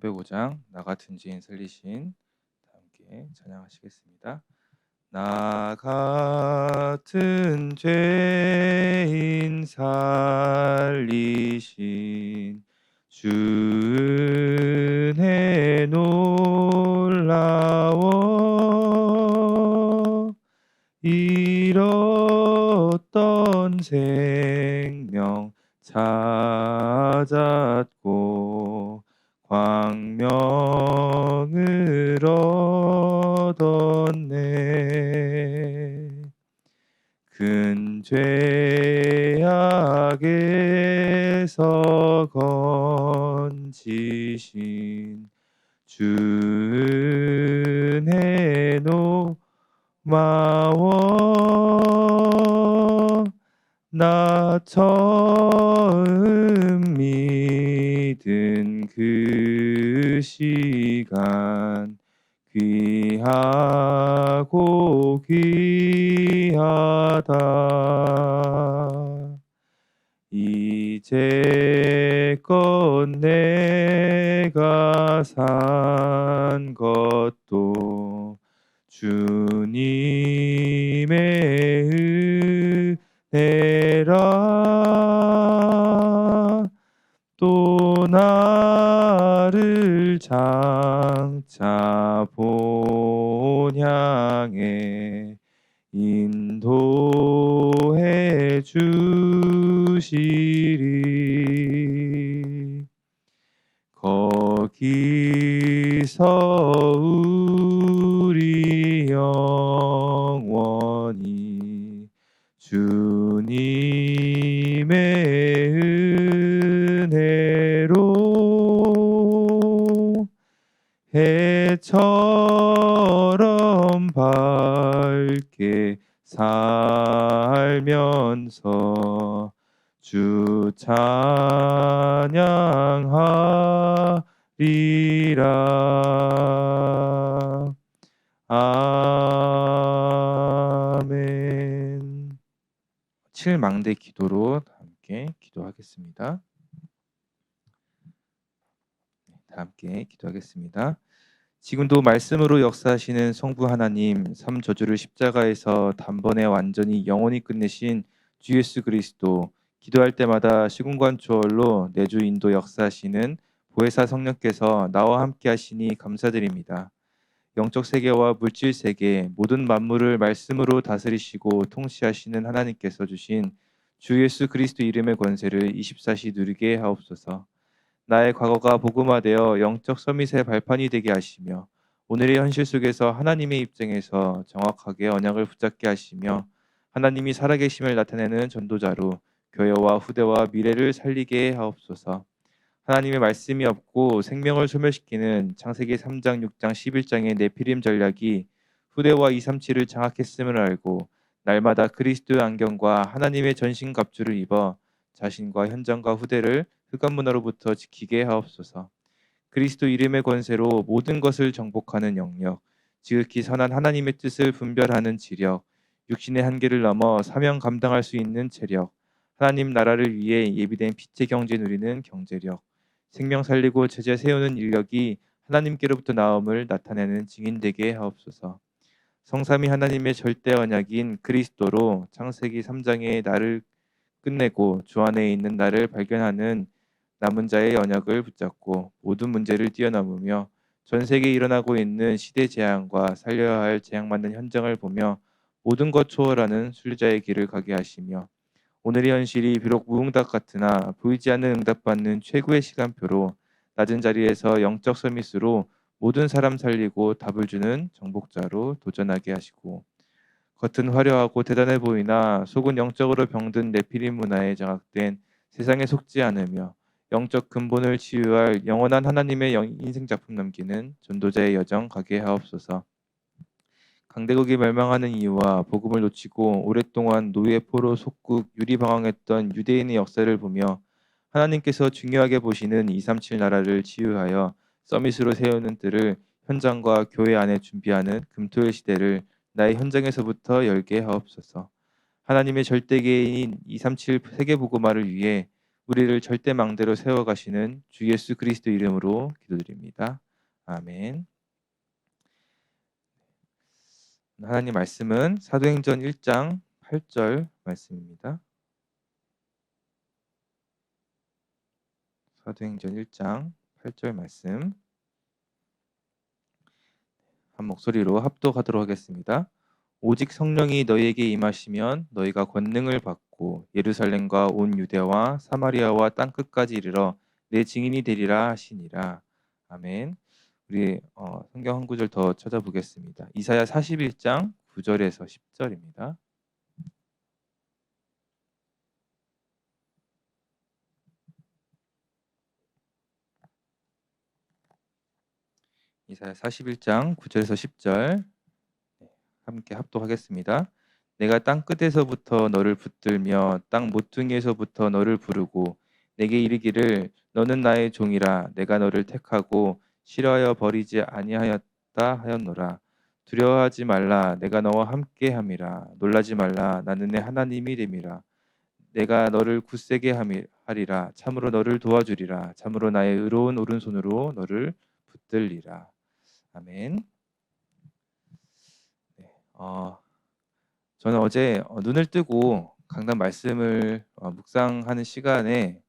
305장 나 같은 죄인 살리신 다 함께 찬양하시겠습니다. 나 같은 죄인 살리신 주 은혜 놀라워 잃었던 생명 찾았고 광명을 얻었네. 큰 죄악에서 건지신 주 은혜 고마워. 나 처음 믿은 그 시간 귀하고 귀하다. 이제껏 내가 산 것도 주님의 은혜라. 또 나를 장차 본향에 인도해 주시리. 거기서 우리 영원히 주님의 은혜로 해처럼 밝게 살면서 주 찬양하리라. 아멘. 7망대 기도로 함께 기도하겠습니다. 다 함께 기도하겠습니다. 지금도 말씀으로 역사하시는 성부 하나님, 삼 저주를 십자가에서 단번에 완전히 영원히 끝내신 주 예수 그리스도, 기도할 때마다 시공간 초월로 내주 인도 역사하시는 보혜사 성령께서 나와 함께 하시니 감사드립니다. 영적 세계와 물질 세계 모든 만물을 말씀으로 다스리시고 통치하시는 하나님께서 주신 주 예수 그리스도 이름의 권세를 24시 누리게 하옵소서. 나의 과거가 복음화되어 영적 서밋의 발판이 되게 하시며 오늘의 현실 속에서 하나님의 입장에서 정확하게 언약을 붙잡게 하시며 하나님이 살아계심을 나타내는 전도자로 교회와 후대와 미래를 살리게 하옵소서. 하나님의 말씀이 없고 생명을 소멸시키는 창세기 3장, 6장, 11장의 네피림 전략이 후대와 237을 장악했음을 알고 날마다 그리스도의 안경과 하나님의 전신갑주를 입어 자신과 현장과 후대를 흑암 문화로부터 지키게 하옵소서. 그리스도 이름의 권세로 모든 것을 정복하는 영역, 지극히 선한 하나님의 뜻을 분별하는 지력, 육신의 한계를 넘어 사명 감당할 수 있는 체력, 하나님 나라를 위해 예비된 빛의 경제 누리는 경제력, 생명 살리고 제자 세우는 인력이 하나님께로부터 나옴을 나타내는 증인되게 하옵소서. 성삼위 하나님의 절대 언약인 그리스도로 창세기 3장의 나를 끝내고 주 안에 있는 나를 발견하는 남은 자의 언약을 붙잡고 모든 문제를 뛰어넘으며 전 세계에 일어나고 있는 시대 재앙과 살려야 할 재앙받는 현장을 보며 모든 것 초월하는 순례자의 길을 가게 하시며 오늘의 현실이 비록 무응답 같으나 보이지 않는 응답받는 최고의 시간표로 낮은 자리에서 영적 서밋으로 모든 사람 살리고 답을 주는 정복자로 도전하게 하시고 겉은 화려하고 대단해 보이나 속은 영적으로 병든 네피림 문화에 장악된 세상에 속지 않으며 영적 근본을 치유할 영원한 하나님의 인생 작품 남기는 전도자의 여정 가게 하옵소서. 강대국이 멸망하는 이유와 복음을 놓치고 오랫동안 노예 포로 속국 유리방황했던 유대인의 역사를 보며 하나님께서 중요하게 보시는 237 나라를 치유하여 서밋으로 세우는 뜰을 현장과 교회 안에 준비하는 금토일 시대를 나의 현장에서부터 열게 하옵소서. 하나님의 절대계인 237 세계복음화를 위해 우리를 절대망대로 세워가시는 주 예수 그리스도 이름으로 기도드립니다. 아멘. 하나님 말씀은 사도행전 1장 8절 말씀입니다. 사도행전 1장 8절 말씀 한 목소리로 합독하도록 하겠습니다. 오직 성령이 너희에게 임하시면 너희가 권능을 받고 예루살렘과 온 유대와 사마리아와 땅끝까지 이르러 내 증인이 되리라 하시니라. 아멘. 우리 성경 한 구절 더 찾아보겠습니다. 이사야 41장 9절에서 10절입니다. 이사야 41장 9절에서 10절 함께 합독하겠습니다. 내가 땅 끝에서부터 너를 붙들며 땅 모퉁이에서부터 너를 부르고 내게 이르기를 너는 나의 종이라 내가 너를 택하고 싫어하여 버리지 아니하였다 하였노라. 두려워하지 말라 내가 너와 함께함이라. 놀라지 말라 나는 내 하나님이 됨이라. 내가 너를 굳세게 하리라. 참으로 너를 도와주리라. 참으로 나의 의로운 오른손으로 너를 붙들리라. 아멘. 네, 저는 어제 눈을 뜨고 강단 말씀을 묵상하는 시간에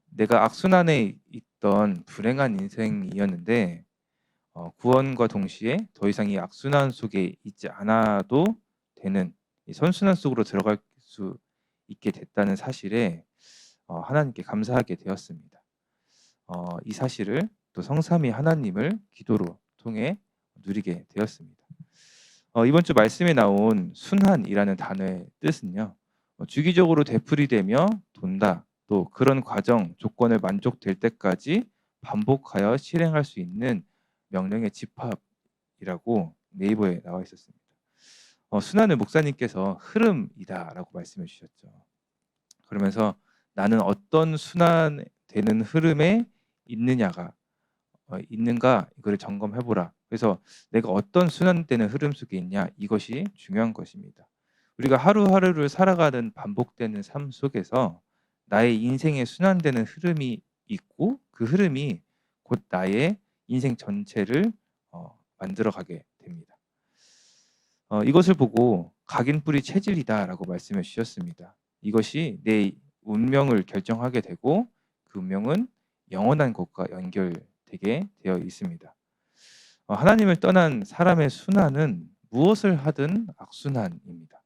내가 악순환에 있던 불행한 인생이었는데 구원과 동시에 더 이상 이 악순환 속에 있지 않아도 되는 이 선순환 속으로 들어갈 수 있게 됐다는 사실에 하나님께 감사하게 되었습니다. 이 사실을 또 성삼위 하나님을 기도로 통해 누리게 되었습니다. 이번 주 말씀에 나온 순환이라는 단어의 뜻은요. 주기적으로 되풀이되며 돈다. 또 그런 과정, 조건을 만족될 때까지 반복하여 실행할 수 있는 명령의 집합이라고 네이버에 나와 있었습니다. 순환을 목사님께서 흐름이다라고 말씀해 주셨죠. 그러면서 나는 어떤 순환되는 흐름에 있는가 이거를 점검해 보라. 그래서 내가 어떤 순환되는 흐름 속에 있냐 이것이 중요한 것입니다. 우리가 하루하루를 살아가는 반복되는 삶 속에서 나의 인생에 순환되는 흐름이 있고 그 흐름이 곧 나의 인생 전체를 만들어가게 됩니다. 이것을 보고 각인뿌리 체질이다라고 말씀해 주셨습니다. 이것이 내 운명을 결정하게 되고 그 운명은 영원한 것과 연결되게 되어 있습니다. 하나님을 떠난 사람의 순환은 무엇을 하든 악순환입니다.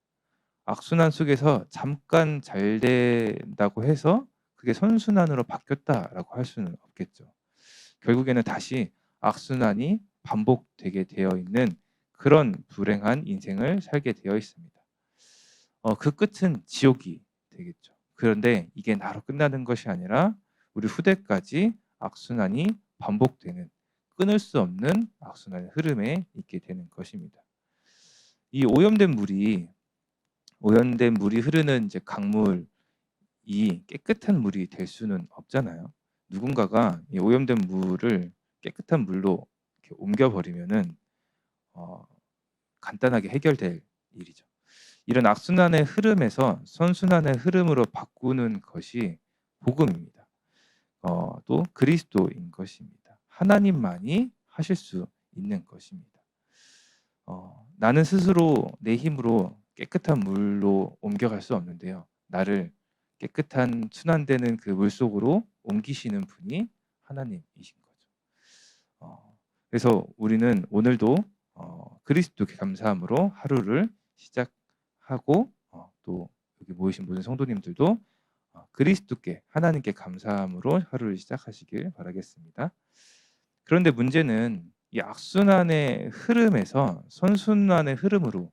악순환 속에서 잠깐 잘 된다고 해서 그게 선순환으로 바뀌었다라고 할 수는 없겠죠. 결국에는 다시 악순환이 반복되게 되어 있는 그런 불행한 인생을 살게 되어 있습니다. 그 끝은 지옥이 되겠죠. 그런데 이게 나로 끝나는 것이 아니라 우리 후대까지 악순환이 반복되는 끊을 수 없는 악순환의 흐름에 있게 되는 것입니다. 이 오염된 물이 흐르는 이제 강물이 깨끗한 물이 될 수는 없잖아요. 누군가가 이 오염된 물을 깨끗한 물로 이렇게 옮겨버리면은 간단하게 해결될 일이죠. 이런 악순환의 흐름에서 선순환의 흐름으로 바꾸는 것이 복음입니다. 또 그리스도인 것입니다. 하나님만이 하실 수 있는 것입니다. 나는 스스로 내 힘으로 깨끗한 물로 옮겨갈 수 없는데요. 나를 깨끗한 순환되는 그 물 속으로 옮기시는 분이 하나님이신 거죠. 그래서 우리는 오늘도 그리스도께 감사함으로 하루를 시작하고 또 여기 모이신 모든 성도님들도 그리스도께 하나님께 감사함으로 하루를 시작하시길 바라겠습니다. 그런데 문제는 이 악순환의 흐름에서 선순환의 흐름으로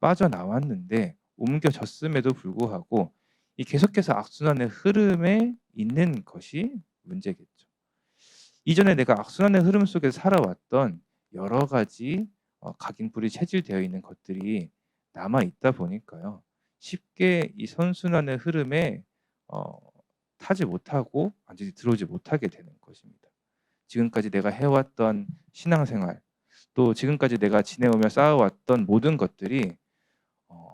빠져나왔는데 옮겨졌음에도 불구하고 이 계속해서 악순환의 흐름에 있는 것이 문제겠죠. 이전에 내가 악순환의 흐름 속에서 살아왔던 여러 가지 각인뿌리 체질되어 있는 것들이 남아 있다 보니까요. 쉽게 이 선순환의 흐름에 타지 못하고 완전히 들어오지 못하게 되는 것입니다. 지금까지 내가 해왔던 신앙생활, 또 지금까지 내가 지내오며 쌓아왔던 모든 것들이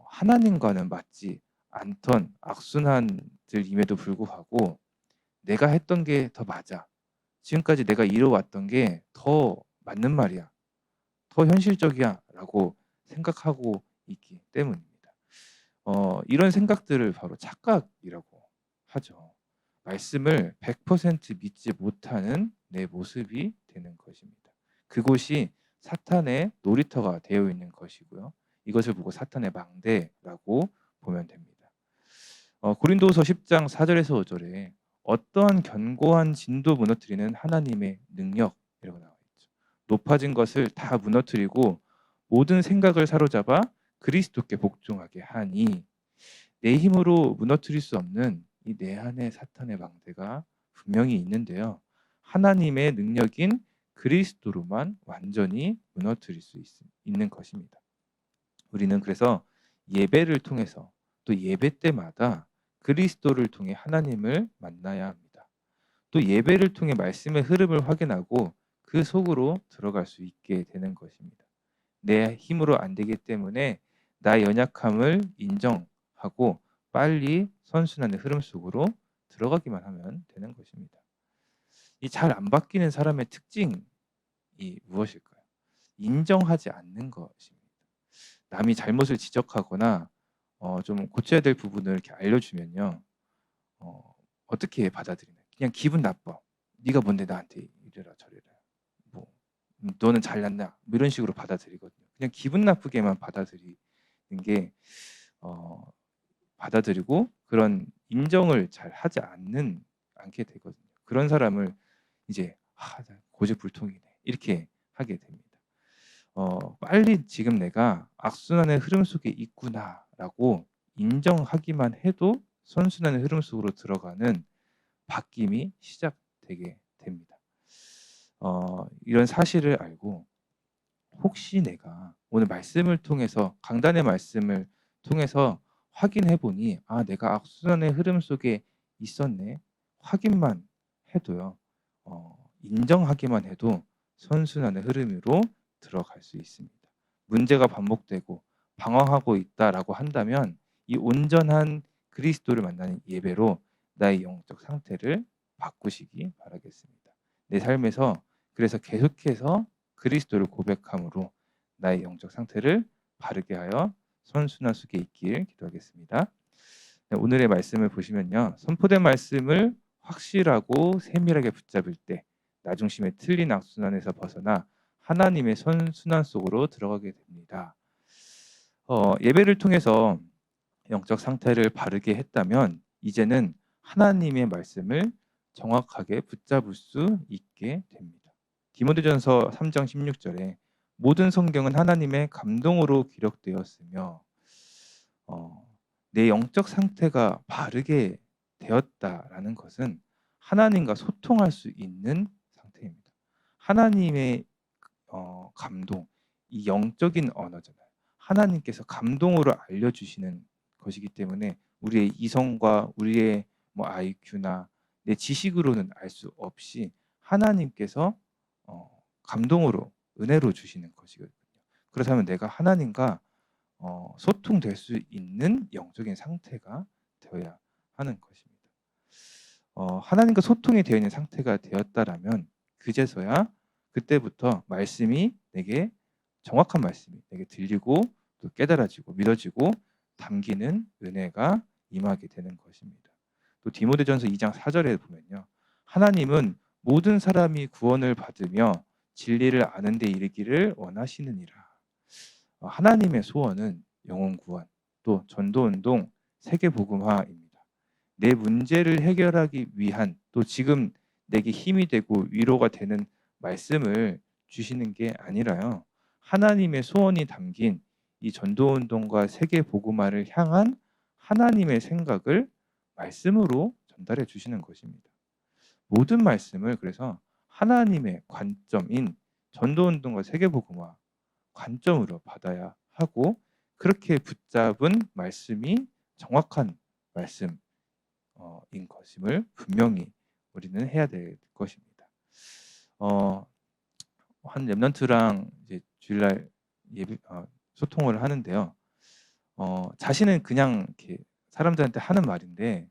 하나님과는 맞지 않던 악순환 것들임에도 불구하고 내가 했던 게 더 맞아. 지금까지 내가 이뤄왔던 게 더 맞는 말이야. 더 현실적이야라고 생각하고 있기 때문입니다. 이런 생각들을 바로 착각이라고 하죠. 말씀을 100% 믿지 못하는 내 모습이 되는 것입니다. 그곳이 사탄의 놀이터가 되어 있는 것이고요. 이것을 보고 사탄의 망대라고 보면 됩니다. 고린도후서 10장 4절에서 5절에 어떠한 견고한 진도 무너뜨리는 하나님의 능력이라고 나와 있죠. 높아진 것을 다 무너뜨리고 모든 생각을 사로잡아 그리스도께 복종하게 하니, 내 힘으로 무너뜨릴 수 없는 이 내 안에 사탄의 망대가 분명히 있는데요. 하나님의 능력인 그리스도로만 완전히 무너뜨릴 수 있는 것입니다. 우리는 그래서 예배를 통해서 또 예배 때마다 그리스도를 통해 하나님을 만나야 합니다. 또 예배를 통해 말씀의 흐름을 확인하고 그 속으로 들어갈 수 있게 되는 것입니다. 내 힘으로 안 되기 때문에 나의 연약함을 인정하고 빨리 선순환의 흐름 속으로 들어가기만 하면 되는 것입니다. 이 잘 안 바뀌는 사람의 특징이 무엇일까요? 인정하지 않는 것입니다. 남이 잘못을 지적하거나 좀 고쳐야 될 부분을 이렇게 알려주면요, 어떻게 받아들이나요? 그냥 기분 나빠. 네가 뭔데 나한테 이래라 저래라. 뭐 너는 잘났나? 뭐 이런 식으로 받아들이거든요. 그냥 기분 나쁘게만 받아들이는 게 받아들이고 그런 인정을 잘 하지 않게 되거든요. 그런 사람을 이제 나 고집불통이네 이렇게 하게 됩니다. 빨리 지금 내가 악순환의 흐름 속에 있구나라고 인정하기만 해도 선순환의 흐름 속으로 들어가는 바뀜이 시작되게 됩니다. 이런 사실을 알고 혹시 내가 오늘 말씀을 통해서 강단의 말씀을 통해서 확인해 보니 내가 악순환의 흐름 속에 있었네. 확인만 해도요. 인정하기만 해도 선순환의 흐름으로 들어갈 수 있습니다. 문제가 반복되고 방황하고 있다라고 한다면 이 온전한 그리스도를 만나는 예배로 나의 영적 상태를 바꾸시기 바라겠습니다. 내 삶에서 그래서 계속해서 그리스도를 고백함으로 나의 영적 상태를 바르게 하여 선순환 속에 있길 기도하겠습니다. 네, 오늘의 말씀을 보시면요. 선포된 말씀을 확실하고 세밀하게 붙잡을 때 나중심의 틀린 악순환에서 벗어나 하나님의 선순환 속으로 들어가게 됩니다. 예배를 통해서 영적 상태를 바르게 했다면 이제는 하나님의 말씀을 정확하게 붙잡을 수 있게 됩니다. 디모데전서 3장 16절에 모든 성경은 하나님의 감동으로 기록되었으며 내 영적 상태가 바르게 되었다라는 것은 하나님과 소통할 수 있는 상태입니다. 하나님의 감동, 이 영적인 언어잖아요. 하나님께서 감동으로 알려주시는 것이기 때문에 우리의 이성과 우리의 IQ나 내 지식으로는 알 수 없이 하나님께서 감동으로 은혜로 주시는 것이거든요. 그렇다면 내가 하나님과 소통될 수 있는 영적인 상태가 되어야 하는 것입니다. 하나님과 소통이 되어 있는 상태가 되었다라면 그제서야 그때부터 말씀이 내게 정확한 말씀이 내게 들리고 또 깨달아지고 믿어지고 담기는 은혜가 임하게 되는 것입니다. 또 디모데전서 2장 4절에 보면요. 하나님은 모든 사람이 구원을 받으며 진리를 아는 데 이르기를 원하시느니라. 하나님의 소원은 영혼 구원, 또 전도 운동, 세계 복음화입니다. 내 문제를 해결하기 위한 또 지금 내게 힘이 되고 위로가 되는 말씀을 주시는 게 아니라요. 하나님의 소원이 담긴 이 전도 운동과 세계 복음화를 향한 하나님의 생각을 말씀으로 전달해 주시는 것입니다. 모든 말씀을 그래서 하나님의 관점인 전도 운동과 세계 복음화 관점으로 받아야 하고 그렇게 붙잡은 말씀이 정확한 말씀인 것임을 분명히 우리는 해야 될 것입니다. 한 렘넌트랑 이제 주일날 예배 소통을 하는데요. 자신은 그냥 이렇게 사람들한테 하는 말인데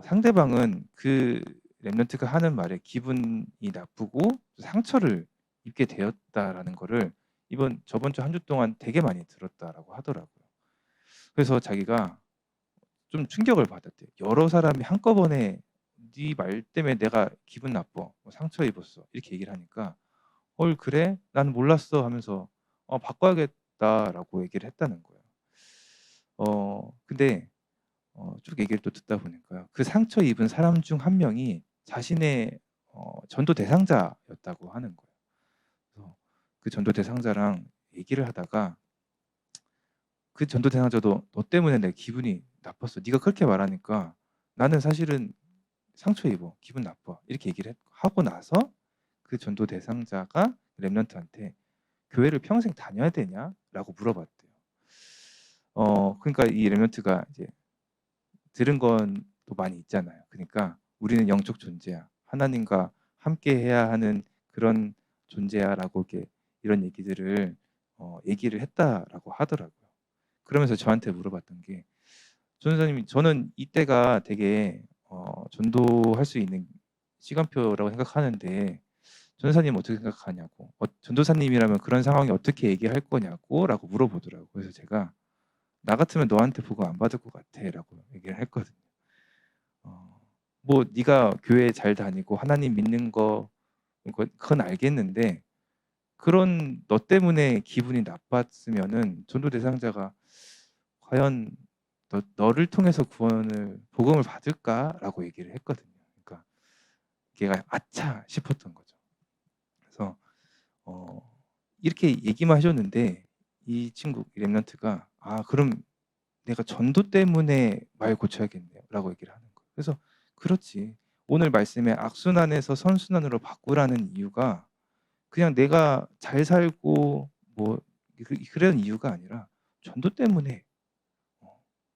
상대방은 그 랩런트가 하는 말에 기분이 나쁘고 상처를 입게 되었다라는 거를 저번 주 한 주 동안 되게 많이 들었다라고 하더라고요. 그래서 자기가 좀 충격을 받았대요. 여러 사람이 한꺼번에 "네 말 때문에 내가 기분 나빠. 상처 입었어." 이렇게 얘기를 하니까 "헐 그래? 나는 몰랐어." 하면서 바꿔야겠다."라고 얘기를 했다는 거예요. 근데 쭉 얘기를 또 듣다 보니까요. 그 상처 입은 사람 중 한 명이 자신의 전도 대상자였다고 하는 거예요. 그래서 그 전도 대상자랑 얘기를 하다가 그 전도 대상자도 "너 때문에 내 기분이 나빴어. 네가 그렇게 말하니까 나는 사실은 상처 입어. 기분 나빠." 이렇게 얘기를 하고 나서 그 전도 대상자가 랩런트한테 "교회를 평생 다녀야 되냐?"라고 물어봤대요. 그러니까 이 랩런트가 이제 들은 건 또 많이 있잖아요. 그러니까 "우리는 영적 존재야. 하나님과 함께 해야 하는 그런 존재야."라고 이렇게 이런 얘기들을 얘기를 했다라고 하더라고요. 그러면서 저한테 물어봤던 게 "전도사님 저는 이때가 되게 전도할 수 있는 시간표라고 생각하는데 전도사님은 어떻게 생각하냐."고 "전도사님이라면 그런 상황에 어떻게 얘기할 거냐."고 물어보더라고요. 그래서 제가 "나 같으면 너한테 복음 안 받을 것 같아."라고 얘기를 했거든요. 어 뭐 네가 교회 잘 다니고 하나님 믿는 거 그건 알겠는데 그런 너 때문에 기분이 나빴으면은 전도 대상자가 '과연 너를 통해서 복음을 받을까?'라고 얘기를 했거든요. 그러니까 걔가 '아차.' 싶었던 거죠. 그래서 어 이렇게 얘기만 해 줬는데 이 친구 이 랩런트가 "아 그럼 내가 전도 때문에 말 고쳐야겠네요."라고 얘기를 하는 거예요. 그래서 "그렇지. 오늘 말씀에 악순환에서 선순환으로 바꾸라는 이유가 그냥 내가 잘 살고 뭐 그런 이유가 아니라 전도 때문에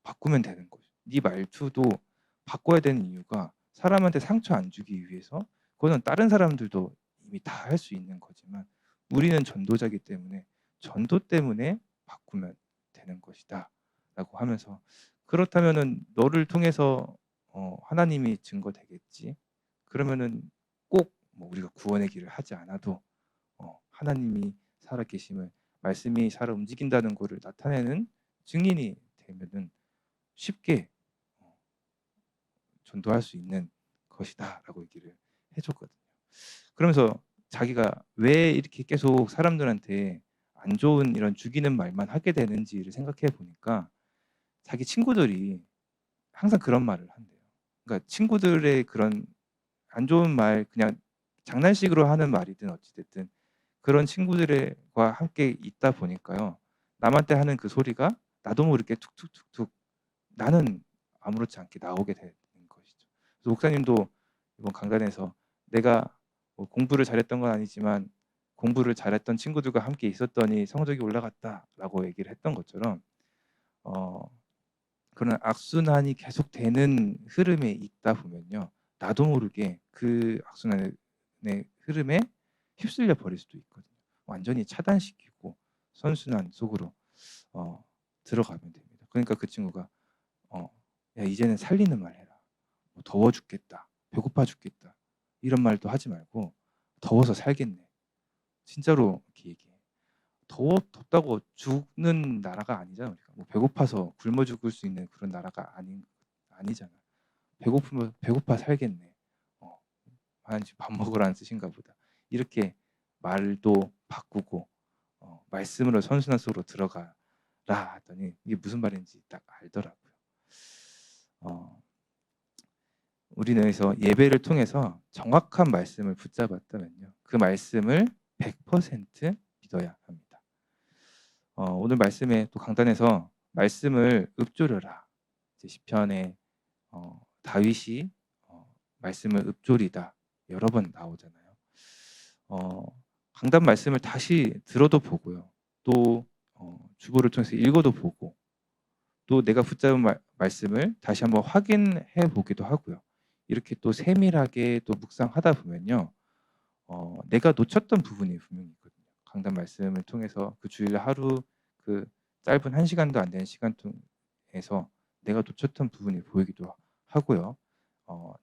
바꾸면 되는 거죠. 네 말투도 바꿔야 되는 이유가 사람한테 상처 안 주기 위해서 그거는 다른 사람들도 이미 다 할 수 있는 거지만 우리는 전도자이기 때문에 전도 때문에 바꾸면 되는 것이다."라고 하면서 "그렇다면은 너를 통해서 하나님이 증거되겠지. 그러면은 꼭 뭐 우리가 구원의 길을 하지 않아도 하나님이 살아 계심을 말씀이 살아 움직인다는 거를 나타내는 증인이 되면은 쉽게 어 전도할 수 있는 것이다."라고 얘기를 해 줬거든요. 그러면서 자기가 왜 이렇게 계속 사람들한테 안 좋은 이런 죽이는 말만 하게 되는지를 생각해 보니까 자기 친구들이 항상 그런 말을 한대요. 그러니까 친구들의 그런 안 좋은 말 그냥 장난식으로 하는 말이든 어찌 됐든 그런 친구들과 함께 있다 보니까요. 남한테 하는 그 소리가 나도 모르게 툭툭툭툭 나는 아무렇지 않게 나오게 되는 것이죠. 그래서 목사님도 이번 강단에서 내가 뭐 공부를 잘했던 건 아니지만 공부를 잘했던 친구들과 함께 있었더니 성적이 올라갔다라고 얘기를 했던 것처럼 어 그런 악순환이 계속되는 흐름에 있다 보면요. 나도 모르게 그 악순환의 흐름에 휩쓸려 버릴 수도 있거든요. 완전히 차단시키고 선순환 속으로 어 들어가면 됩니다. 그러니까 그 친구가 어 "야 이제는 살리는 말 해라. 뭐 더워 죽겠다. 배고파 죽겠다." 이런 말도 하지 말고 "더워서 살겠네." 진짜로 이렇게 얘기해. 덥다고 죽는 나라가 아니잖아요. 우리가 뭐 배고파서 굶어 죽을 수 있는 그런 나라가 아니잖아요. 배고프면 "배고파 살겠네." 어 아니 밥 먹으라는 뜻인가 보다. 이렇게 말도 바꾸고 말씀으로 선순환 속으로 들어가라 하더니 이게 무슨 말인지 딱 알더라고요. 어 우리는 그래서 예배를 통해서 정확한 말씀을 붙잡았다면요. 그 말씀을 100% 믿어야 합니다. 오늘 말씀에 또 강단에서 말씀을 읊조려라. 이제 시편에 다윗이 말씀을 읊조리다 여러 번 나오잖아요. 어 강단 말씀을 다시 들어도 보고요. 또 주보를 통해서 읽어도 보고 또 내가 붙잡은 말씀을 다시 한번 확인해 보기도 하고요. 이렇게 또 세밀하게 또 묵상하다 보면요. 내가 놓쳤던 부분이 분명히 있거든요. 강단 말씀을 통해서 그 주일 하루 그 짧은 1 시간도 안 되는 시간 통해서 내가 놓쳤던 부분이 보이기도 하고요.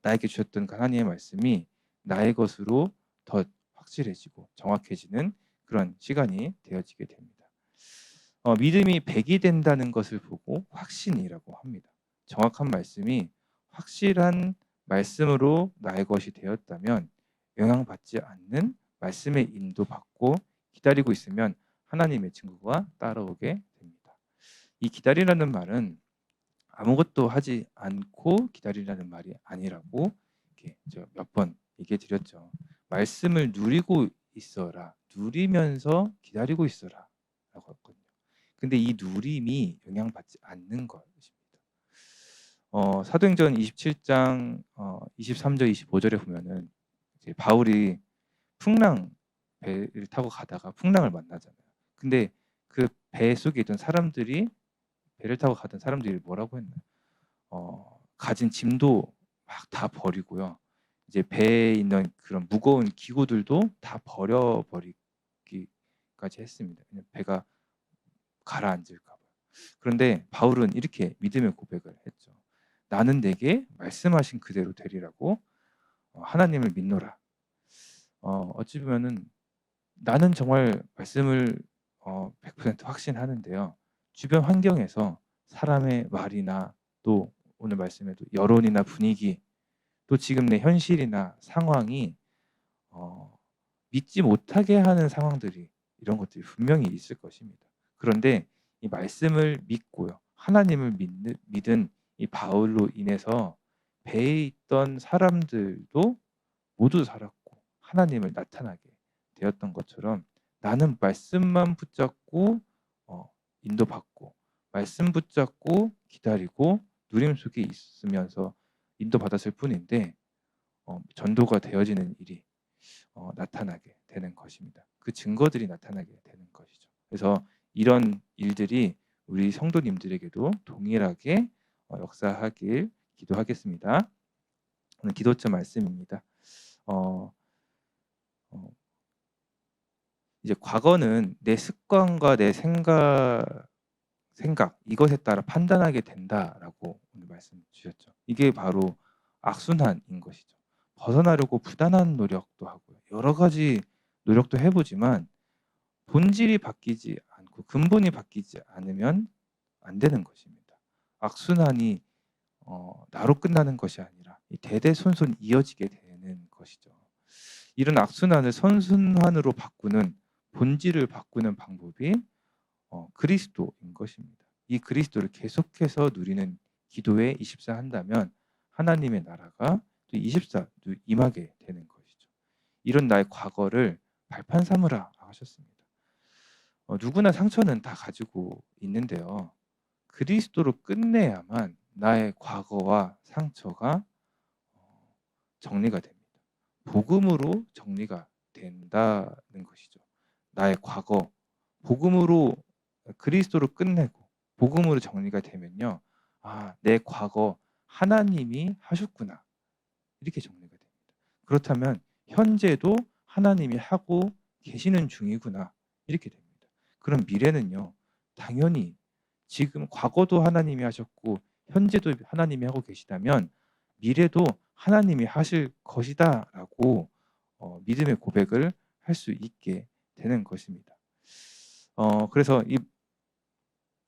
나에게 주셨던 그 하나님의 말씀이 나의 것으로 더 확실해지고 정확해지는 그런 시간이 되어지게 됩니다. 믿음이 100이 된다는 것을 보고 확신이라고 합니다. 정확한 말씀이 확실한 말씀으로 나의 것이 되었다면 영향받지 않는 말씀의 인도받고 기다리고 있으면 하나님의 증거가 따라오게 됩니다. 이 기다리라는 말은 아무것도 하지 않고 기다리라는 말이 아니라고 이렇게 몇 번 얘기해 드렸죠. 말씀을 누리고 있어라. 누리면서 기다리고 있어라. 라고 했거든요. 근데 이 누림이 영향받지 않는 것입니다. 사도행전 27장 23절 25절에 보면은 이제 바울이 풍랑 배를 타고 가다가 풍랑을 만나잖아요. 근데 그 배 속에 있던 사람들이 배를 타고 가던 사람들이 뭐라고 했나요? 가진 짐도 막 다 버리고요. 이제 배에 있는 그런 무거운 기구들도 다 버려버리기까지 했습니다. 왜냐면 배가 가라앉을까 봐요. 그런데 바울은 이렇게 믿음의 고백을 했죠. 나는 내게 말씀하신 그대로 되리라고 하나님을 믿노라. 어찌 보면은 나는 정말 말씀을 100% 확신하는데요. 주변 환경에서 사람의 말이나 또 오늘 말씀에도 여론이나 분위기 또 지금 내 현실이나 상황이 어, 믿지 못하게 하는 상황들이 이런 것들이 분명히 있을 것입니다. 그런데 이 말씀을 믿고요. 하나님을 믿은 이 바울로 인해서 배에 있던 사람들도 모두 살았고 하나님을 나타나게 되었던 것처럼 나는 말씀만 붙잡고 인도받고 말씀 붙잡고 기다리고 누림 속에 있으면서 인도받았을 뿐인데 전도가 되어지는 일이 나타나게 되는 것입니다. 그 증거들이 나타나게 되는 것이죠. 그래서 이런 일들이 우리 성도님들에게도 동일하게 역사하길 기도하겠습니다. 오늘 기도처 말씀입니다. 어, 어, 이제 과거는 내 습관과 내 생각 이것에 따라 판단하게 된다라고 오늘 말씀 주셨죠. 이게 바로 악순환인 것이죠. 벗어나려고 부단한 노력도 하고요. 여러 가지 노력도 해보지만 본질이 바뀌지 않고 근본이 바뀌지 않으면 안 되는 것입니다. 악순환이 나로 끝나는 것이 아니라 대대손손 이어지게 되는 것이죠. 이런 악순환을 선순환으로 바꾸는 본질을 바꾸는 방법이 그리스도인 것입니다. 이 그리스도를 계속해서 누리는 기도에 24 한다면 하나님의 나라가 또 24 임하게 되는 것이죠. 이런 나의 과거를 발판 삼으라 하셨습니다. 누구나 상처는 다 가지고 있는데요. 그리스도로 끝내야만 나의 과거와 상처가 정리가 됩니다. 복음으로 정리가 된다는 것이죠. 나의 과거, 복음으로 그리스도로 끝내고 복음으로 정리가 되면요. 내 과거 하나님이 하셨구나. 이렇게 정리가 됩니다. 그렇다면 현재도 하나님이 하고 계시는 중이구나. 이렇게 됩니다. 그럼 미래는요. 당연히 지금 과거도 하나님이 하셨고 현재도 하나님이 하고 계시다면 미래도 하나님이 하실 것이다라고 믿음의 고백을 할 수 있게 되는 것입니다. 그래서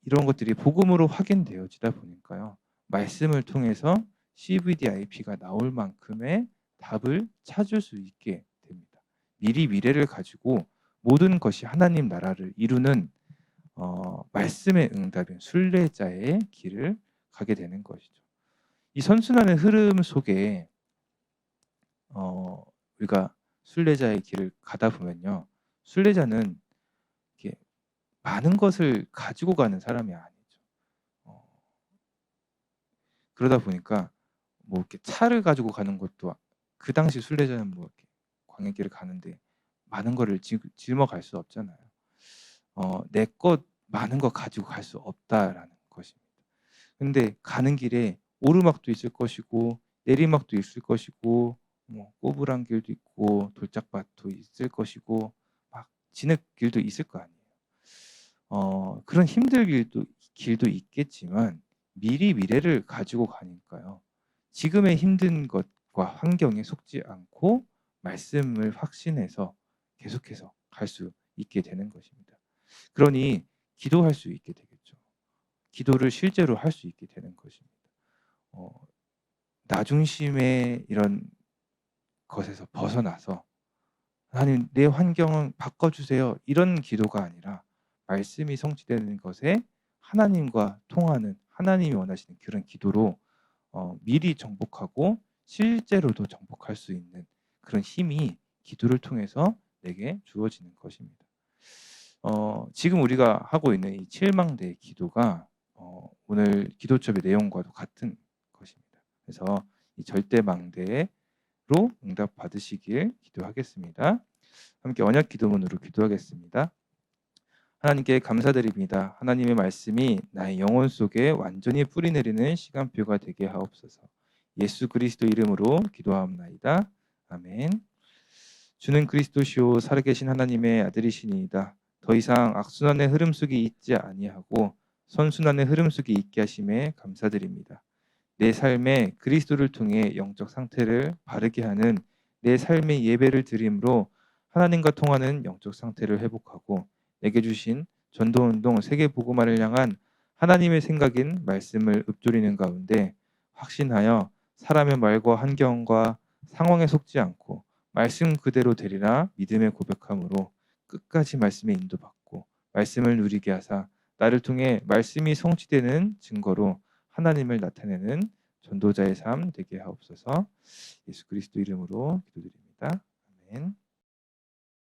이런 것들이 복음으로 확인되어지다 보니까요. 말씀을 통해서 CVDIP가 나올 만큼의 답을 찾을 수 있게 됩니다. 미리 미래를 가지고 모든 것이 하나님 나라를 이루는 말씀의 응답인 순례자의 길을 가게 되는 것이죠. 이 선순환의 흐름 속에 우리가 순례자의 길을 가다 보면요. 순례자는 이렇게 많은 것을 가지고 가는 사람이 아니죠. 그러다 보니까 뭐 이렇게 차를 가지고 가는 것도 그 당시 순례자는 뭐 이렇게 광야길을 가는데 많은 거를 짊어 갈 수 없잖아요. 내 것 많은 거 가지고 갈 수 없다라는 것입니다. 근데 가는 길에 오르막도 있을 것이고 내리막도 있을 것이고 뭐 꼬부랑 길도 있고 돌짝밭도 있을 것이고 막 진흙길도 있을 거 아니에요. 그런 힘든 길도 있겠지만 미리 미래를 가지고 가니까요. 지금의 힘든 것과 환경에 속지 않고 말씀을 확신해서 계속해서 갈 수 있게 되는 것입니다. 그러니 기도할 수 있게 되겠죠. 기도를 실제로 할 수 있게 되는 것입니다. 어 나 중심의 이런 것에서 벗어나서 '하나님 내 환경을 바꿔 주세요.' 이런 기도가 아니라 말씀이 성취되는 것에 하나님과 통하는 하나님이 원하시는 그런 기도로 미리 정복하고 실제로도 정복할 수 있는 그런 힘이 기도를 통해서 내게 주어지는 것입니다. 지금 우리가 하고 있는 이 칠망대의 기도가 오늘 기도첩의 내용과도 같은 것입니다. 그래서 이 절대망대로 응답 받으시길 기도하겠습니다. 함께 언약 기도문으로 기도하겠습니다. 하나님께 감사드립니다. 하나님의 말씀이 나의 영혼 속에 완전히 뿌리내리는 시간표가 되게 하옵소서. 예수 그리스도 이름으로 기도하옵나이다. 아멘. 주는 그리스도시요 살아계신 하나님의 아들이시니이다. 더 이상 악순환의 흐름 속에 있지 아니하고 선순환의 흐름 속에 있게 하심에 감사드립니다. 내 삶에 그리스도를 통해 영적 상태를 바르게 하는 내 삶의 예배를 드림으로 하나님과 통하는 영적 상태를 회복하고 내게 주신 전도운동 세계복음화를 향한 하나님의 생각인 말씀을 읊조리는 가운데 확신하여 사람의 말과 환경과 상황에 속지 않고 말씀 그대로 되리라 믿음의 고백함으로 끝까지 말씀에 인도받고 말씀을 누리게 하사 나를 통해 말씀이 성취되는 증거로 하나님을 나타내는 전도자의 삶 되게 하옵소서. 예수 그리스도 이름으로 기도드립니다. 아멘.